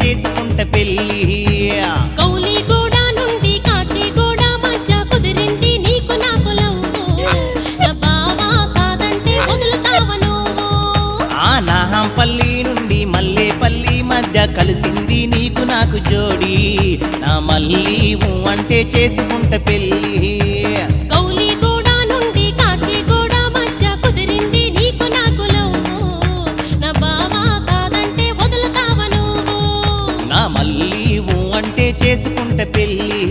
చేసుకుంట పెళ్ళి కౌలిగూడ నుండి కాచిగూడ మధ్య కుదిరింది నీకు నాకు లవ్వు నా బావా కాదంటే వదులుతావ నువ్వు నాహంపల్లి నుండి మల్లేపల్లి మధ్య కలిసింది నీకు నాకు జోడి నా మళ్ళీ అంటే చేసుకుంట పెళ్ళి కౌలిగూడ నుండి కాచిగూడ మధ్య కుదిరింది నీకు నాకు లవ్వు నా బావా కాదంటే వదులుతావ నువ్వు నా మళ్ళీ అంటే చేసుకుంట పెళ్ళి